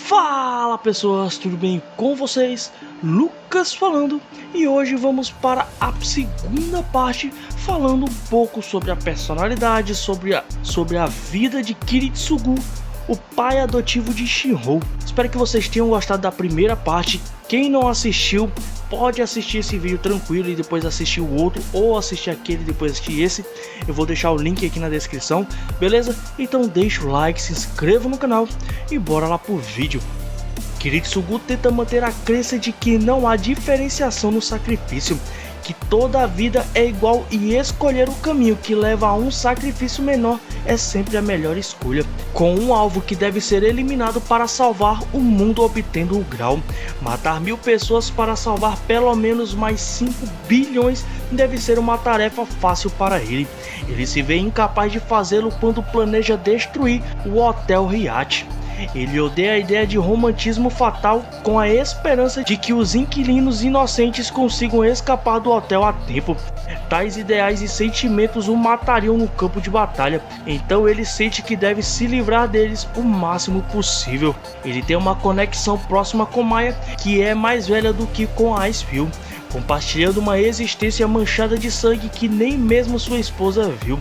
Fala pessoas, tudo bem com vocês? Lucas falando, e hoje vamos para a segunda parte falando um pouco sobre a personalidade, sobre a vida de Kiritsugu, o pai adotivo de Shinhou. Espero que vocês tenham gostado da primeira parte. Quem não assistiu pode assistir esse vídeo tranquilo e depois assistir o outro, ou assistir aquele e depois assistir esse. Eu vou deixar o link aqui na descrição, beleza? Então deixa o like, se inscreva no canal e bora lá pro vídeo. Kiritsugu tenta manter a crença de que não há diferenciação no sacrifício, que toda a vida é igual e escolher o caminho que leva a um sacrifício menor é sempre a melhor escolha, com um alvo que deve ser eliminado para salvar o mundo obtendo o grau. Matar 1000 pessoas para salvar pelo menos mais 5 bilhões deve ser uma tarefa fácil para ele. Ele se vê incapaz de fazê-lo quando planeja destruir o Hotel Riach. Ele odeia a ideia de romantismo fatal, com a esperança de que os inquilinos inocentes consigam escapar do hotel a tempo. Tais ideais e sentimentos o matariam no campo de batalha, então ele sente que deve se livrar deles o máximo possível. Ele tem uma conexão próxima com Maya, que é mais velha do que com a Icefield, compartilhando uma existência manchada de sangue que nem mesmo sua esposa viu.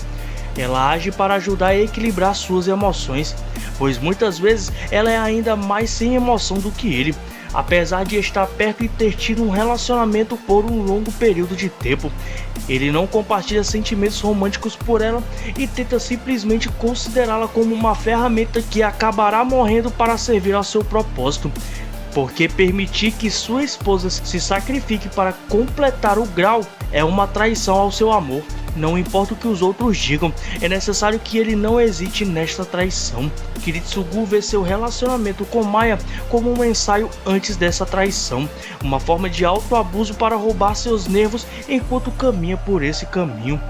Ela age para ajudar a equilibrar suas emoções, pois muitas vezes ela é ainda mais sem emoção do que ele. Apesar de estar perto e ter tido um relacionamento por um longo período de tempo, ele não compartilha sentimentos românticos por ela e tenta simplesmente considerá-la como uma ferramenta que acabará morrendo para servir ao seu propósito. Porque permitir que sua esposa se sacrifique para completar o grau é uma traição ao seu amor. Não importa o que os outros digam, é necessário que ele não hesite nesta traição. Kiritsugu vê seu relacionamento com Maya como um ensaio antes dessa traição, uma forma de autoabuso para roubar seus nervos enquanto caminha por esse caminho.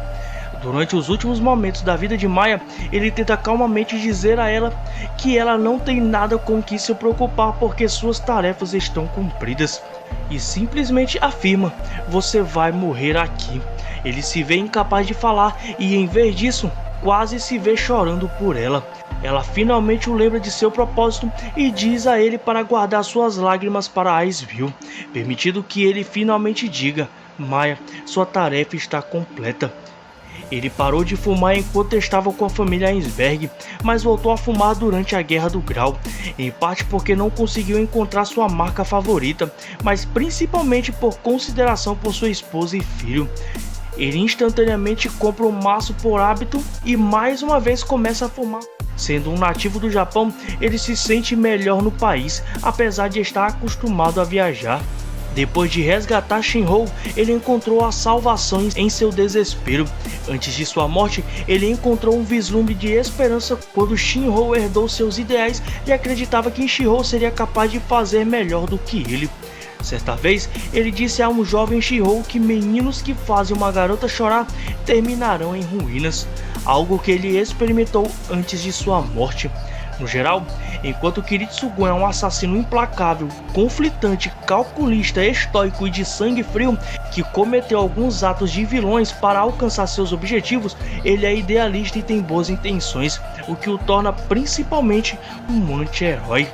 Durante os últimos momentos da vida de Maya, ele tenta calmamente dizer a ela que ela não tem nada com que se preocupar porque suas tarefas estão cumpridas. E simplesmente afirma: "Você vai morrer aqui." Ele se vê incapaz de falar e, em vez disso, quase se vê chorando por ela. Ela finalmente o lembra de seu propósito e diz a ele para guardar suas lágrimas para Icefield, permitindo que ele finalmente diga: "Maya, sua tarefa está completa." Ele parou de fumar enquanto estava com a família Iceberg, mas voltou a fumar durante a Guerra do Grau, em parte porque não conseguiu encontrar sua marca favorita, mas principalmente por consideração por sua esposa e filho. Ele instantaneamente compra um maço por hábito e mais uma vez começa a fumar. Sendo um nativo do Japão, ele se sente melhor no país, apesar de estar acostumado a viajar. Depois de resgatar Shinhou, ele encontrou a salvação em seu desespero. Antes de sua morte, ele encontrou um vislumbre de esperança quando Shinhou herdou seus ideais e acreditava que Shinhou seria capaz de fazer melhor do que ele. Certa vez, ele disse a um jovem Shinhou que meninos que fazem uma garota chorar terminarão em ruínas, algo que ele experimentou antes de sua morte. No geral, enquanto Kiritsugu é um assassino implacável, conflitante, calculista, estoico e de sangue frio, que cometeu alguns atos de vilões para alcançar seus objetivos, ele é idealista e tem boas intenções, o que o torna principalmente um anti-herói.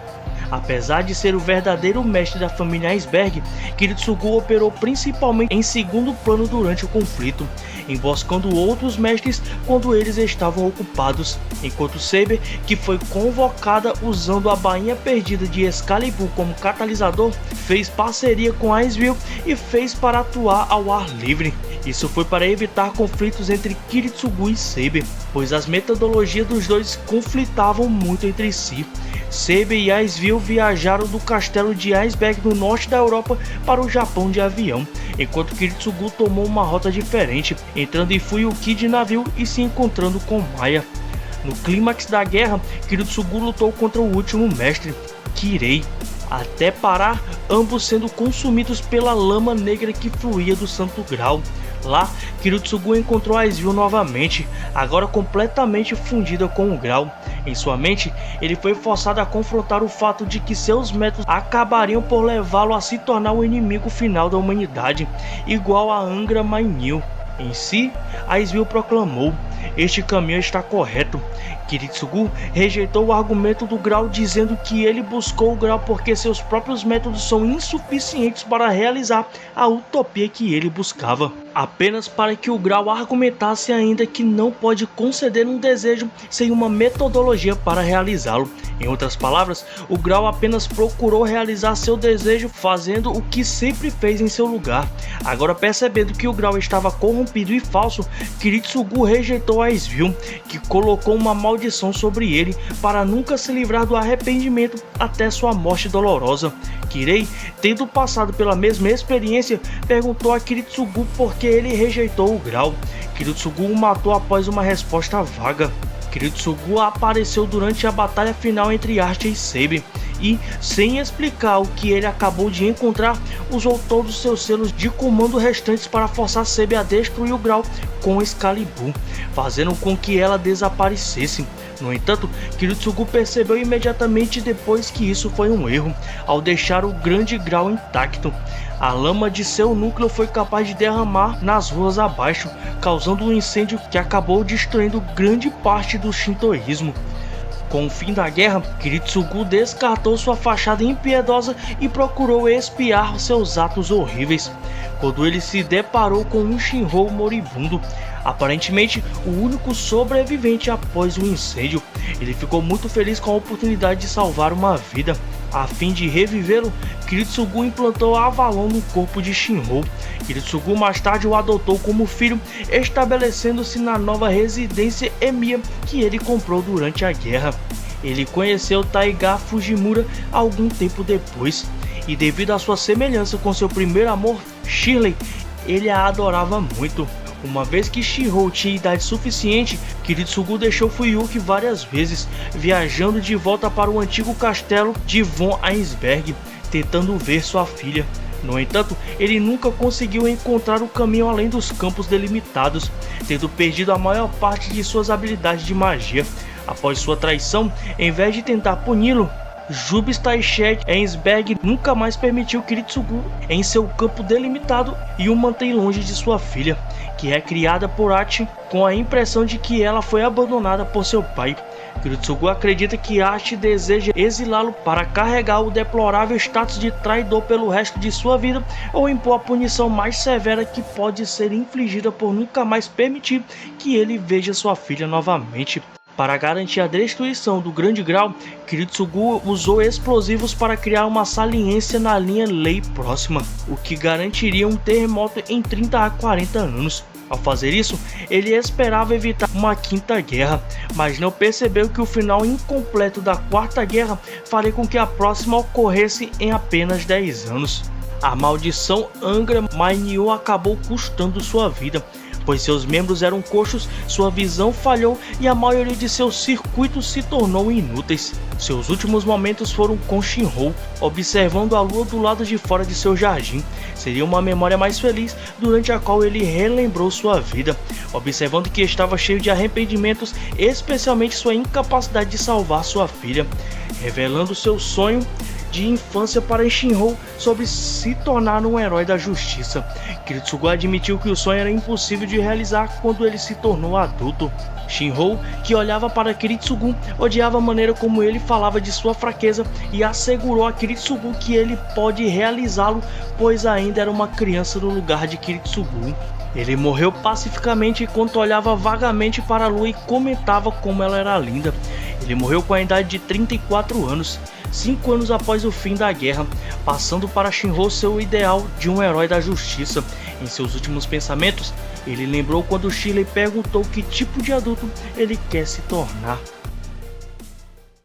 Apesar de ser o verdadeiro mestre da família Iceberg, Kiritsugu operou principalmente em segundo plano durante o conflito, emboscando outros mestres quando eles estavam ocupados, enquanto Saber, que foi convocada usando a bainha perdida de Excalibur como catalisador, fez parceria com Icefield e fez para atuar ao ar livre. Isso foi para evitar conflitos entre Kiritsugu e Saber, pois as metodologias dos dois conflitavam muito entre si. Saber e Icefield viajaram do castelo de Iceberg no norte da Europa para o Japão de avião, enquanto Kiritsugu tomou uma rota diferente, entrando em Fuyuki de navio e se encontrando com Maya. No clímax da guerra, Kiritsugu lutou contra o último mestre, Kirei, até parar, ambos sendo consumidos pela lama negra que fluía do Santo Grau. Lá, Kiritsugu encontrou Icefield novamente, agora completamente fundida com o grau. Em sua mente, ele foi forçado a confrontar o fato de que seus métodos acabariam por levá-lo a se tornar o inimigo final da humanidade, igual a Angra Mainyu. Em si, Icefield proclamou: este caminho está correto. Kiritsugu rejeitou o argumento do Grau, dizendo que ele buscou o Grau porque seus próprios métodos são insuficientes para realizar a utopia que ele buscava. Apenas para que o Grau argumentasse ainda que não pode conceder um desejo sem uma metodologia para realizá-lo. Em outras palavras, o Grau apenas procurou realizar seu desejo fazendo o que sempre fez em seu lugar. Agora, percebendo que o Grau estava corrompido e falso, Kiritsugu rejeitou a Svill, que colocou uma maldição sobre ele para nunca se livrar do arrependimento até sua morte dolorosa. Kirei, tendo passado pela mesma experiência, perguntou a Kiritsugu por que ele rejeitou o Grau. Kiritsugu o matou após uma resposta vaga. Kiritsugu apareceu durante a batalha final entre Archer e Saber e, sem explicar o que ele acabou de encontrar, usou todos seus selos de comando restantes para forçar Saber a destruir o Grau com Excalibur, fazendo com que ela desaparecesse. No entanto, Kiritsugu percebeu imediatamente depois que isso foi um erro, ao deixar o grande Grau intacto. A lama de seu núcleo foi capaz de derramar nas ruas abaixo, causando um incêndio que acabou destruindo grande parte do shintoísmo. Com o fim da guerra, Kiritsugu descartou sua fachada impiedosa e procurou expiar seus atos horríveis, quando ele se deparou com um Shinrou moribundo, aparentemente o único sobrevivente após o incêndio. Ele ficou muito feliz com a oportunidade de salvar uma vida. A fim de revivê-lo, Kiritsugu implantou Avalon no corpo de Shinrou. Kiritsugu mais tarde o adotou como filho, estabelecendo-se na nova residência Emiya que ele comprou durante a guerra. Ele conheceu Taiga Fujimura algum tempo depois, e devido à sua semelhança com seu primeiro amor, Shirley, ele a adorava muito. Uma vez que Shinrou tinha idade suficiente, Kiritsugu deixou Fuyuki várias vezes, viajando de volta para o antigo castelo de Von Ainsberg, tentando ver sua filha. No entanto, ele nunca conseguiu encontrar o caminho além dos campos delimitados, tendo perdido a maior parte de suas habilidades de magia. Após sua traição, em vez de tentar puni-lo, Jubes Taishek Ainsberg nunca mais permitiu Kiritsugu em seu campo delimitado e o mantém longe de sua filha, que é criada por Achi com a impressão de que ela foi abandonada por seu pai. Kiritsugu acredita que Achi deseja exilá-lo para carregar o deplorável status de traidor pelo resto de sua vida ou impor a punição mais severa que pode ser infligida por nunca mais permitir que ele veja sua filha novamente. Para garantir a destruição do Grande Grau, Kiritsugu usou explosivos para criar uma saliência na linha Lei próxima, o que garantiria um terremoto em 30 a 40 anos. Ao fazer isso, ele esperava evitar uma quinta guerra, mas não percebeu que o final incompleto da quarta guerra faria com que a próxima ocorresse em apenas 10 anos. A maldição Angra Mainyu acabou custando sua vida, pois seus membros eram coxos, sua visão falhou e a maioria de seus circuitos se tornou inúteis. Seus últimos momentos foram com Shinrou, observando a lua do lado de fora de seu jardim. Seria uma memória mais feliz, durante a qual ele relembrou sua vida, observando que estava cheio de arrependimentos, especialmente sua incapacidade de salvar sua filha, revelando seu sonho de infância para Shinrou sobre se tornar um herói da justiça. Kiritsugu admitiu que o sonho era impossível de realizar quando ele se tornou adulto. Shinrou, que olhava para Kiritsugu, odiava a maneira como ele falava de sua fraqueza e assegurou a Kiritsugu que ele pode realizá-lo, pois ainda era uma criança no lugar de Kiritsugu. Ele morreu pacificamente enquanto olhava vagamente para a lua e comentava como ela era linda. Ele morreu com a idade de 34 anos, 5 anos após o fim da guerra, passando para Shinrou seu ideal de um herói da justiça. Em seus últimos pensamentos, ele lembrou quando Shirley perguntou que tipo de adulto ele quer se tornar.